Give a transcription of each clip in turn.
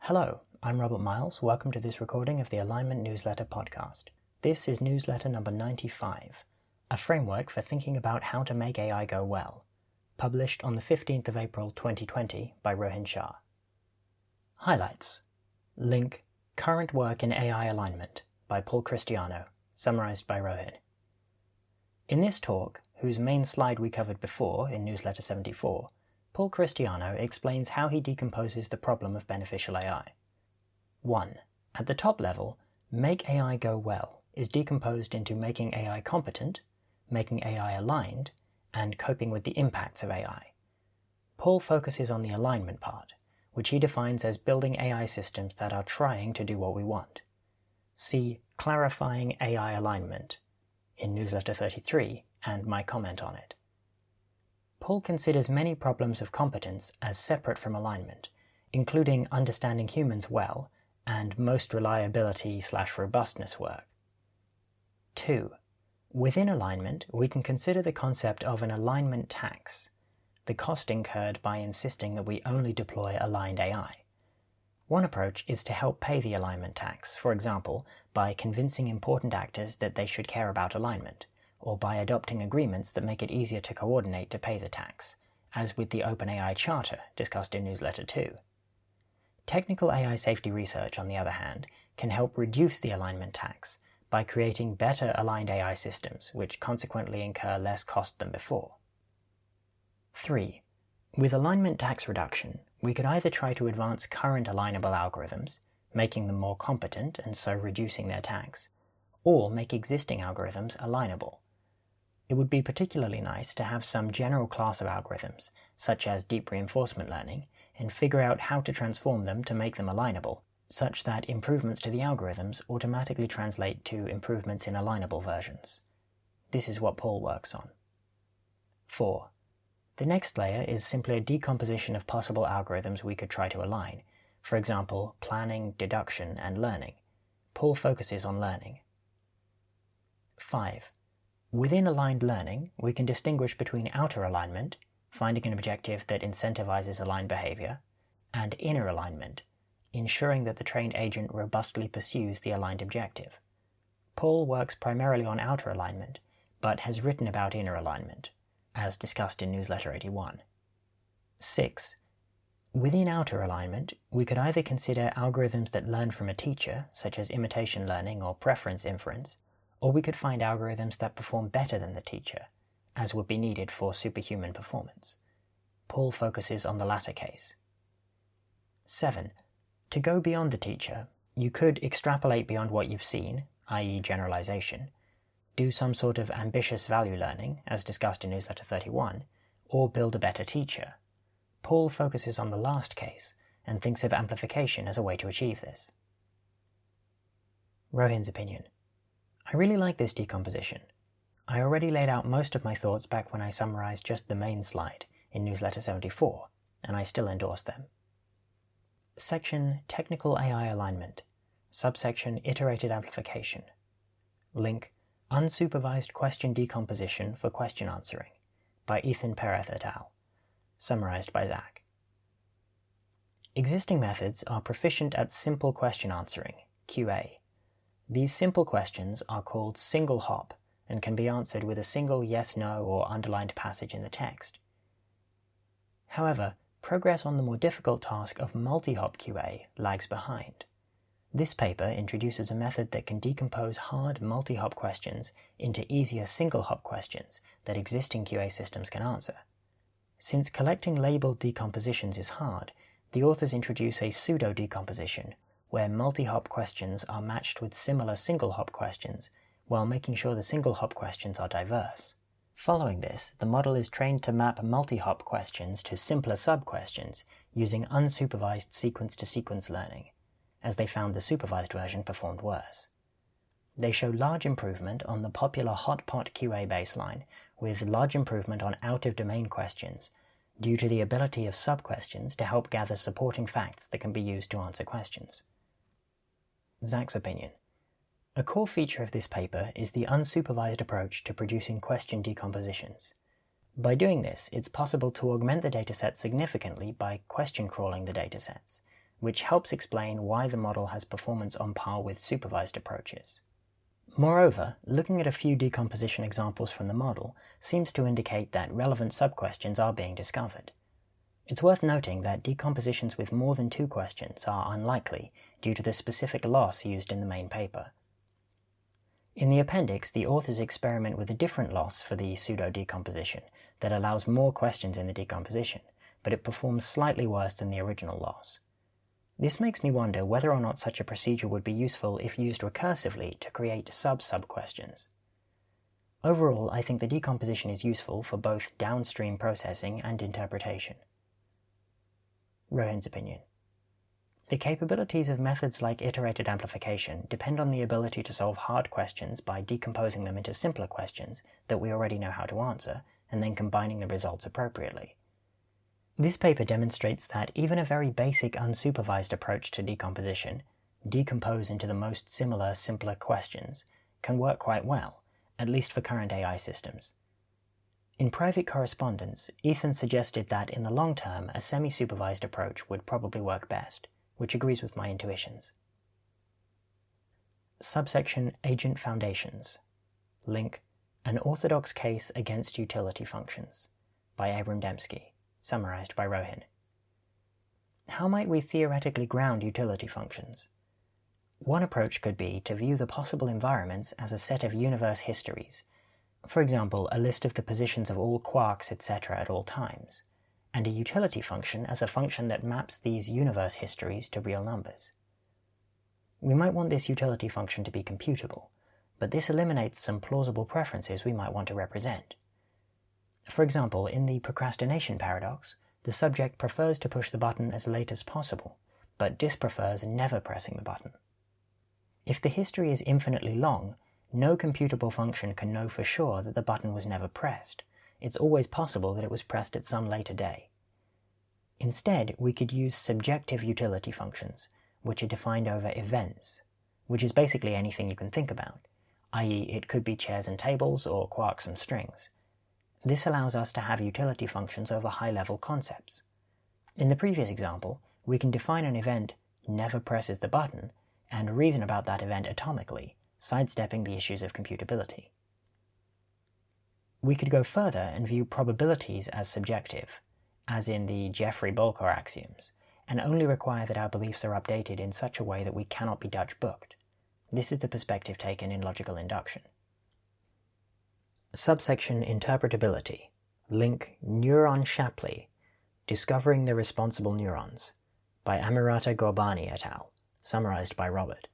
Hello, I'm Robert Miles. Welcome to this recording of the Alignment Newsletter podcast. This is newsletter number 95, a framework for thinking about how to make AI go well, published on the 15th of April 2020 by Rohin Shah. Highlights. Link, Current Work in AI Alignment by Paul Christiano, summarized by Rohin. In this talk, whose main slide we covered before in newsletter 74, Paul Christiano explains how he decomposes the problem of beneficial AI. 1. At the top level, make AI go well is decomposed into making AI competent, making AI aligned, and coping with the impacts of AI. Paul focuses on the alignment part, which he defines as building AI systems that are trying to do what we want. See Clarifying AI Alignment in newsletter 33 and my comment on it. Paul considers many problems of competence as separate from alignment, including understanding humans well and most reliability/robustness work. 2. Within alignment, we can consider the concept of an alignment tax, the cost incurred by insisting that we only deploy aligned AI. One approach is to help pay the alignment tax, for example, by convincing important actors that they should care about alignment, or by adopting agreements that make it easier to coordinate to pay the tax, as with the OpenAI Charter discussed in newsletter 2. Technical AI safety research, on the other hand, can help reduce the alignment tax by creating better aligned AI systems, which consequently incur less cost than before. 3. With alignment tax reduction, we could either try to advance current alignable algorithms, making them more competent and so reducing their tax, or make existing algorithms alignable. It would be particularly nice to have some general class of algorithms, such as deep reinforcement learning, and figure out how to transform them to make them alignable, such that improvements to the algorithms automatically translate to improvements in alignable versions. This is what Paul works on. 4. The next layer is simply a decomposition of possible algorithms we could try to align, for example, planning, deduction, and learning. Paul focuses on learning. 5. Within aligned learning, we can distinguish between outer alignment, finding an objective that incentivizes aligned behavior, and inner alignment, ensuring that the trained agent robustly pursues the aligned objective. Paul works primarily on outer alignment, but has written about inner alignment, as discussed in newsletter 81. 6. Within outer alignment, we could either consider algorithms that learn from a teacher, such as imitation learning or preference inference, or we could find algorithms that perform better than the teacher, as would be needed for superhuman performance. Paul focuses on the latter case. 7. To go beyond the teacher, you could extrapolate beyond what you've seen, i.e. generalization, do some sort of ambitious value learning, as discussed in newsletter 31, or build a better teacher. Paul focuses on the last case, and thinks of amplification as a way to achieve this. Rohin's opinion. I really like this decomposition. I already laid out most of my thoughts back when I summarized just the main slide in newsletter 74, and I still endorse them. Section Technical AI Alignment, subsection Iterated Amplification. Link, Unsupervised Question Decomposition for Question Answering by Ethan Pereth et al., summarized by Zach. Existing methods are proficient at simple question answering, QA. These simple questions are called single hop and can be answered with a single yes, no, or underlined passage in the text. However, progress on the more difficult task of multi-hop QA lags behind. This paper introduces a method that can decompose hard multi-hop questions into easier single-hop questions that existing QA systems can answer. Since collecting labeled decompositions is hard, the authors introduce a pseudo decomposition where multi-hop questions are matched with similar single-hop questions while making sure the single-hop questions are diverse. Following this, the model is trained to map multi-hop questions to simpler sub-questions using unsupervised sequence-to-sequence learning, as they found the supervised version performed worse. They show large improvement on the popular hotpot QA baseline with large improvement on out-of-domain questions due to the ability of sub-questions to help gather supporting facts that can be used to answer questions. Zach's opinion. A core feature of this paper is the unsupervised approach to producing question decompositions. By doing this, it's possible to augment the dataset significantly by question crawling the datasets, which helps explain why the model has performance on par with supervised approaches. Moreover, looking at a few decomposition examples from the model seems to indicate that relevant sub-questions are being discovered. It's worth noting that decompositions with more than 2 questions are unlikely due to the specific loss used in the main paper. In the appendix, the authors experiment with a different loss for the pseudo decomposition that allows more questions in the decomposition, but it performs slightly worse than the original loss. This makes me wonder whether or not such a procedure would be useful if used recursively to create sub-questions. Overall, I think the decomposition is useful for both downstream processing and interpretation. Rohin's opinion. The capabilities of methods like iterated amplification depend on the ability to solve hard questions by decomposing them into simpler questions that we already know how to answer, and then combining the results appropriately. This paper demonstrates that even a very basic unsupervised approach to decomposition, decompose into the most similar, simpler questions, can work quite well, at least for current AI systems. In private correspondence, Ethan suggested that in the long term a semi-supervised approach would probably work best, which agrees with my intuitions. Subsection Agent Foundations. Link, An Orthodox Case Against Utility Functions, by Abram Dembski, summarized by Rohin. How might we theoretically ground utility functions? One approach could be to view the possible environments as a set of universe histories, for example, a list of the positions of all quarks, etc. at all times, and a utility function as a function that maps these universe histories to real numbers. We might want this utility function to be computable, but this eliminates some plausible preferences we might want to represent. For example, in the procrastination paradox, the subject prefers to push the button as late as possible, but disprefers never pressing the button. If the history is infinitely long, no computable function can know for sure that the button was never pressed. It's always possible that it was pressed at some later day. Instead, we could use subjective utility functions, which are defined over events, which is basically anything you can think about, i.e. it could be chairs and tables or quarks and strings. This allows us to have utility functions over high-level concepts. In the previous example, we can define an event never presses the button and reason about that event atomically, sidestepping the issues of computability. We could go further and view probabilities as subjective, as in the Jeffrey-Bolker axioms, and only require that our beliefs are updated in such a way that we cannot be Dutch-booked. This is the perspective taken in logical induction. Subsection Interpretability. Link Neuron Shapley, Discovering the Responsible Neurons, by Amirata Gorbani et al., summarized by Robert.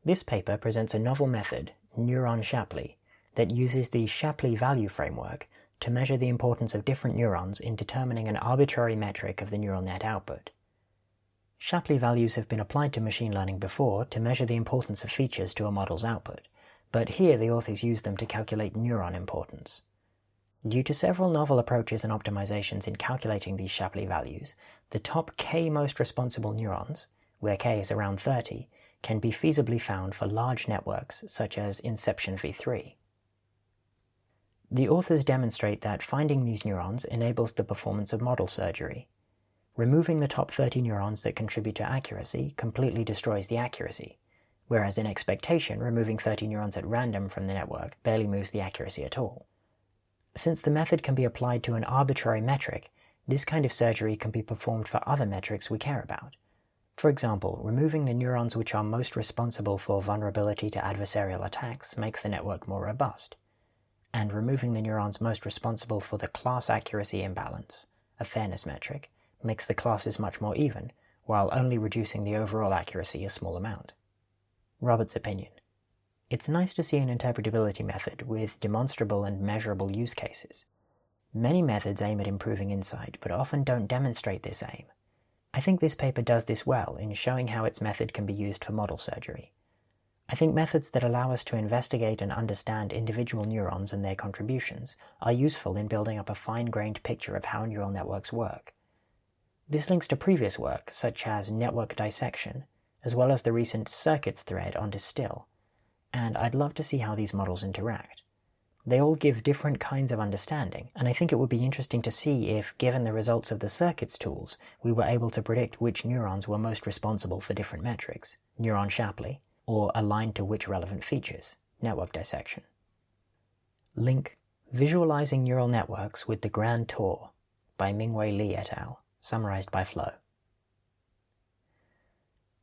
This paper presents a novel method, Neuron Shapley, that uses the Shapley value framework to measure the importance of different neurons in determining an arbitrary metric of the neural net output. Shapley values have been applied to machine learning before to measure the importance of features to a model's output, but here the authors use them to calculate neuron importance. Due to several novel approaches and optimizations in calculating these Shapley values, the top k most responsible neurons, where k is around 30, can be feasibly found for large networks such as Inception v3. The authors demonstrate that finding these neurons enables the performance of model surgery. Removing the top 30 neurons that contribute to accuracy completely destroys the accuracy, whereas in expectation, removing 30 neurons at random from the network barely moves the accuracy at all. Since the method can be applied to an arbitrary metric, this kind of surgery can be performed for other metrics we care about. For example, removing the neurons which are most responsible for vulnerability to adversarial attacks makes the network more robust, and removing the neurons most responsible for the class accuracy imbalance, a fairness metric, makes the classes much more even, while only reducing the overall accuracy a small amount. Robert's opinion. It's nice to see an interpretability method with demonstrable and measurable use cases. Many methods aim at improving insight, but often don't demonstrate this aim. I think this paper does this well in showing how its method can be used for model surgery. I think methods that allow us to investigate and understand individual neurons and their contributions are useful in building up a fine-grained picture of how neural networks work. This links to previous work, such as network dissection, as well as the recent circuits thread on Distill, and I'd love to see how these models interact. They all give different kinds of understanding, and I think it would be interesting to see if, given the results of the circuits tools, we were able to predict which neurons were most responsible for different metrics, neuron Shapley, or aligned to which relevant features, network dissection. Link, Visualizing Neural Networks with the Grand Tour by Mingwei Li et al., summarized by Flo.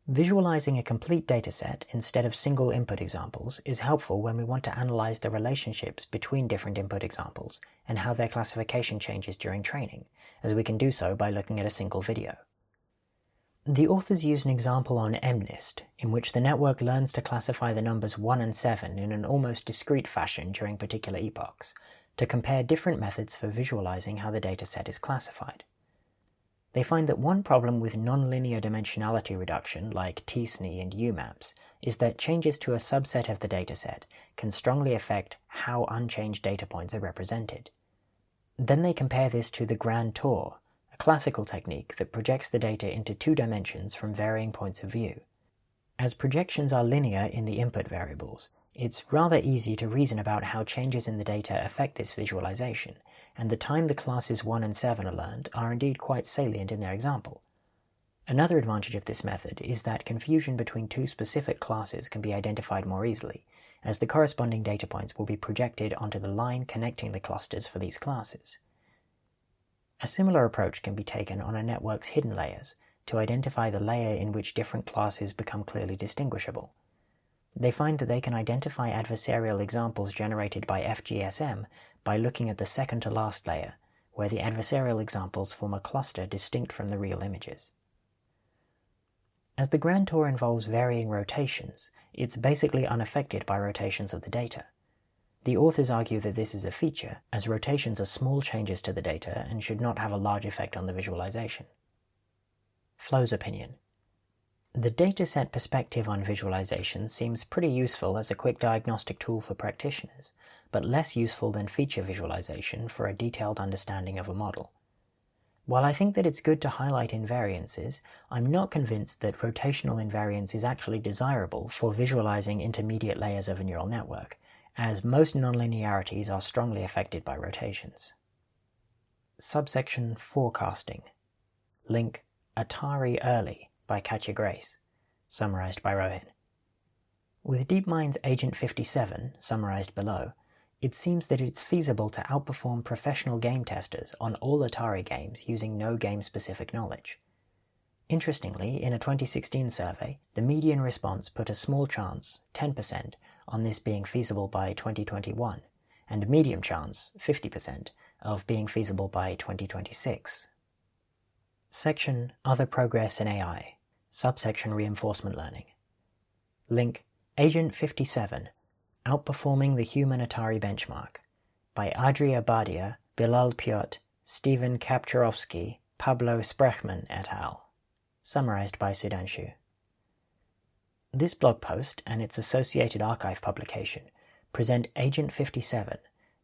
Visualizing a complete dataset instead of single input examples is helpful when we want to analyze the relationships between different input examples and how their classification changes during training, as we can do so by looking at a single video. The authors use an example on MNIST, in which the network learns to classify the numbers 1 and 7 in an almost discrete fashion during particular epochs, to compare different methods for visualizing how the dataset is classified. They find that one problem with nonlinear dimensionality reduction, like t-SNE and UMAPs, is that changes to a subset of the dataset can strongly affect how unchanged data points are represented. Then they compare this to the Grand Tour, a classical technique that projects the data into 2 dimensions from varying points of view. As projections are linear in the input variables, it's rather easy to reason about how changes in the data affect this visualization, and the time the classes 1 and 7 are learned are indeed quite salient in their example. Another advantage of this method is that confusion between 2 specific classes can be identified more easily, as the corresponding data points will be projected onto the line connecting the clusters for these classes. A similar approach can be taken on a network's hidden layers to identify the layer in which different classes become clearly distinguishable. They find that they can identify adversarial examples generated by FGSM by looking at the second to last layer, where the adversarial examples form a cluster distinct from the real images. As the Grand Tour involves varying rotations, it's basically unaffected by rotations of the data. The authors argue that this is a feature, as rotations are small changes to the data and should not have a large effect on the visualization. Flo's opinion. The dataset perspective on visualization seems pretty useful as a quick diagnostic tool for practitioners, but less useful than feature visualization for a detailed understanding of a model. While I think that it's good to highlight invariances, I'm not convinced that rotational invariance is actually desirable for visualizing intermediate layers of a neural network, as most nonlinearities are strongly affected by rotations. Subsection Forecasting. Link, Atari Early by Katja Grace, summarized by Rohin. With DeepMind's Agent 57, summarized below, it seems that it's feasible to outperform professional game testers on all Atari games using no game-specific knowledge. Interestingly, in a 2016 survey, the median response put a small chance, 10%, on this being feasible by 2021, and a medium chance, 50%, of being feasible by 2026. Section Other Progress in AI, subsection Reinforcement Learning. Link, Agent 57, Outperforming the Human Atari Benchmark, by Adria Badia, Bilal Piot, Stephen Kapczorowski, Pablo Sprechman et al., summarized by Sudhanshu. This blog post and its associated archive publication present Agent 57,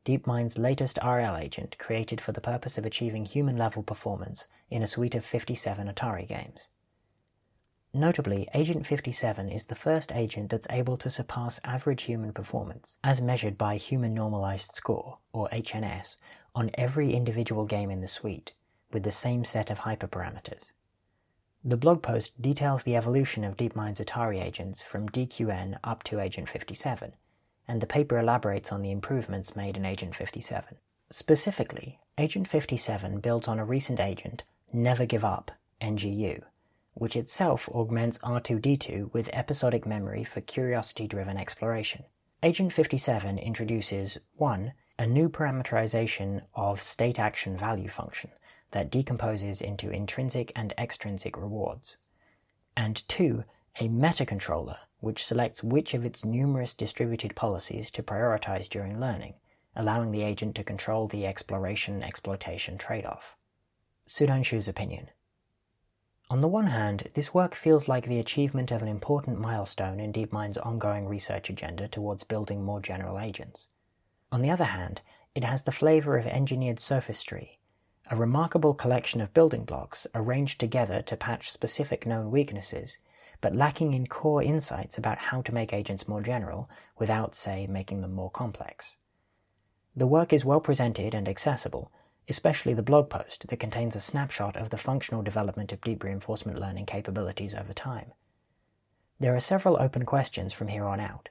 DeepMind's latest RL agent created for the purpose of achieving human-level performance in a suite of 57 Atari games. Notably, Agent 57 is the first agent that's able to surpass average human performance, as measured by Human Normalized Score, or HNS, on every individual game in the suite, with the same set of hyperparameters. The blog post details the evolution of DeepMind's Atari agents from DQN up to Agent 57, and the paper elaborates on the improvements made in Agent 57. Specifically, Agent 57 builds on a recent agent, Never Give Up, NGU, which itself augments R2-D2 with episodic memory for curiosity-driven exploration. Agent 57 introduces 1. A new parameterization of state action value function that decomposes into intrinsic and extrinsic rewards, and 2. A meta-controller which selects which of its numerous distributed policies to prioritize during learning, allowing the agent to control the exploration-exploitation trade-off. Sudhanshu's opinion. On the one hand, this work feels like the achievement of an important milestone in DeepMind's ongoing research agenda towards building more general agents. On the other hand, it has the flavor of engineered sophistry, a remarkable collection of building blocks arranged together to patch specific known weaknesses, but lacking in core insights about how to make agents more general without, say, making them more complex. The work is well presented and accessible, especially the blog post that contains a snapshot of the functional development of deep reinforcement learning capabilities over time. There are several open questions from here on out.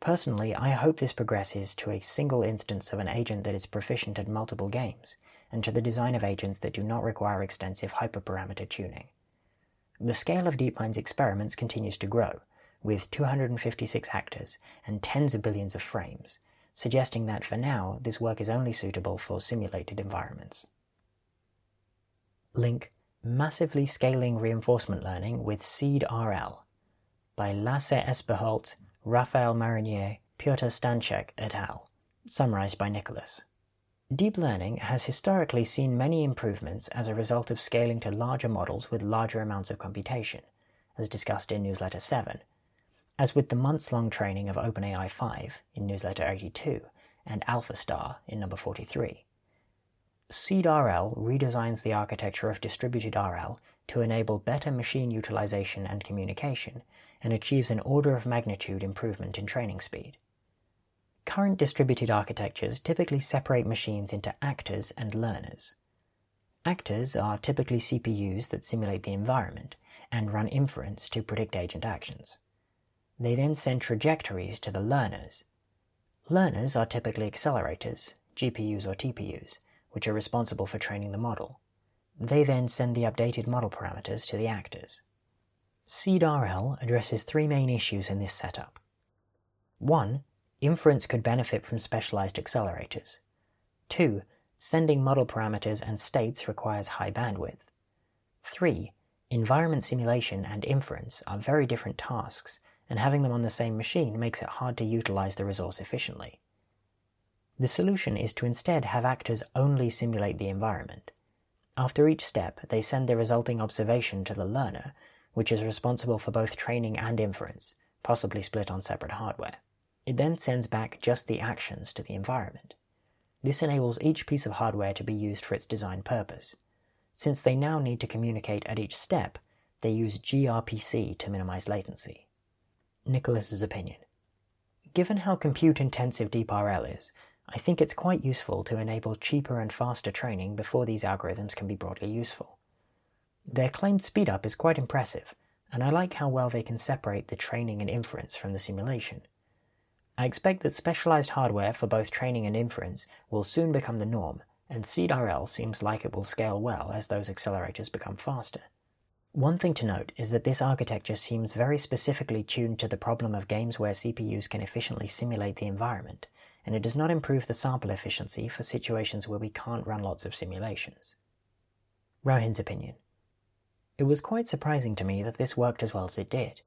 Personally, I hope this progresses to a single instance of an agent that is proficient at multiple games, and to the design of agents that do not require extensive hyperparameter tuning. The scale of DeepMind's experiments continues to grow, with 256 actors and tens of billions of frames, suggesting that for now this work is only suitable for simulated environments. Link Massively Scaling Reinforcement Learning with SeedRL by Lasse Esperholt, Raphael Marinier, Piotr Stanchek et al., summarized by Nicholas. Deep learning has historically seen many improvements as a result of scaling to larger models with larger amounts of computation, as discussed in Newsletter 7, as with the months-long training of OpenAI 5 in Newsletter 82 and AlphaStar in number 43. SeedRL redesigns the architecture of distributed RL to enable better machine utilization and communication, and achieves an order of magnitude improvement in training speed. Current distributed architectures typically separate machines into actors and learners. Actors are typically CPUs that simulate the environment and run inference to predict agent actions. They then send trajectories to the learners. Learners are typically accelerators, GPUs or TPUs, which are responsible for training the model. They then send the updated model parameters to the actors. SeedRL addresses three main issues in this setup. 1. Inference could benefit from specialized accelerators. 2. Sending model parameters and states requires high bandwidth. 3. Environment simulation and inference are very different tasks, and having them on the same machine makes it hard to utilize the resource efficiently. The solution is to instead have actors only simulate the environment. After each step, they send the resulting observation to the learner, which is responsible for both training and inference, possibly split on separate hardware. It then sends back just the actions to the environment. This enables each piece of hardware to be used for its design purpose. Since they now need to communicate at each step, they use gRPC to minimize latency. Nicholas's opinion. Given how compute-intensive DeepRL is, I think it's quite useful to enable cheaper and faster training before these algorithms can be broadly useful. Their claimed speedup is quite impressive, and I like how well they can separate the training and inference from the simulation. I expect that specialized hardware for both training and inference will soon become the norm, and SeedRL seems like it will scale well as those accelerators become faster. One thing to note is that this architecture seems very specifically tuned to the problem of games where CPUs can efficiently simulate the environment, and it does not improve the sample efficiency for situations where we can't run lots of simulations. Rohin's opinion. It was quite surprising to me that this worked as well as it did.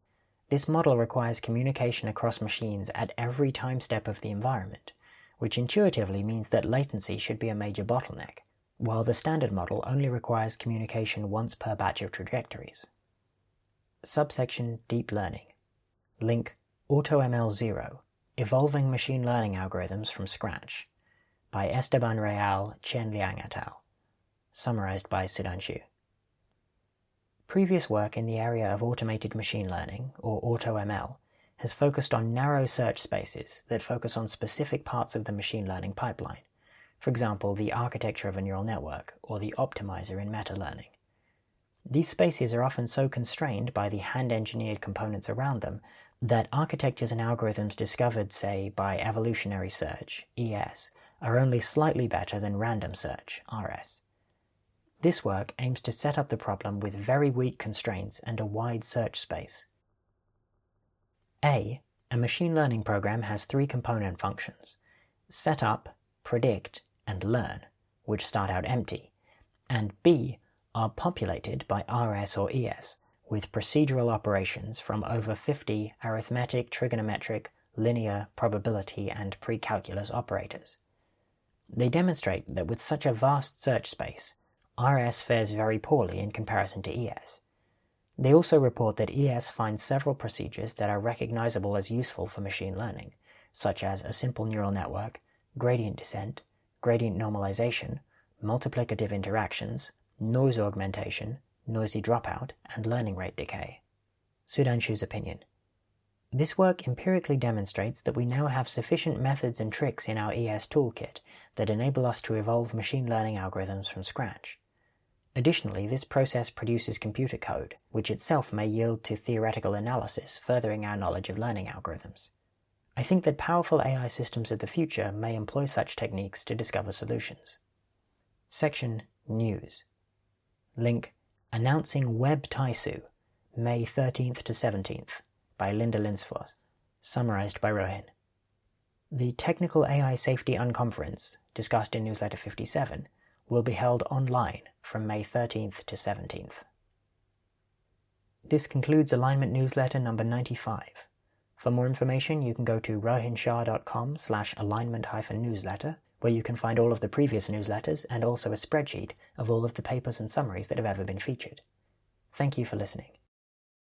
This model requires communication across machines at every time step of the environment, which intuitively means that latency should be a major bottleneck, while the standard model only requires communication once per batch of trajectories. Subsection Deep Learning. Link AutoML0, Evolving Machine Learning Algorithms from Scratch, by Esteban Real, Chen Liang et al., summarized by Sudhanshu. Previous work in the area of automated machine learning, or AutoML, has focused on narrow search spaces that focus on specific parts of the machine learning pipeline, for example, the architecture of a neural network or the optimizer in meta-learning. These spaces are often so constrained by the hand-engineered components around them that architectures and algorithms discovered, say, by evolutionary search, ES, are only slightly better than random search, RS. This work aims to set up the problem with very weak constraints and a wide search space. A machine learning program has three component functions: set up, predict, and learn, which start out empty, and B are populated by RS or ES with procedural operations from over 50 arithmetic, trigonometric, linear, probability, and pre-calculus operators. They demonstrate that with such a vast search space, RS fares very poorly in comparison to ES. They also report that ES finds several procedures that are recognizable as useful for machine learning, such as a simple neural network, gradient descent, gradient normalization, multiplicative interactions, noise augmentation, noisy dropout, and learning rate decay. Sudhanshu's opinion. This work empirically demonstrates that we now have sufficient methods and tricks in our ES toolkit that enable us to evolve machine learning algorithms from scratch. Additionally, this process produces computer code, which itself may yield to theoretical analysis, furthering our knowledge of learning algorithms. I think that powerful AI systems of the future may employ such techniques to discover solutions. Section News. Link Announcing Web Taisu, May 13th to 17th, by Linda Linsfors, summarized by Rohin. The Technical AI Safety Unconference, discussed in Newsletter 57, will be held online from May 13th to 17th. This concludes Alignment Newsletter number 95. For more information, you can go to rohinshah.com/alignment-newsletter, where you can find all of the previous newsletters and also a spreadsheet of all of the papers and summaries that have ever been featured. Thank you for listening.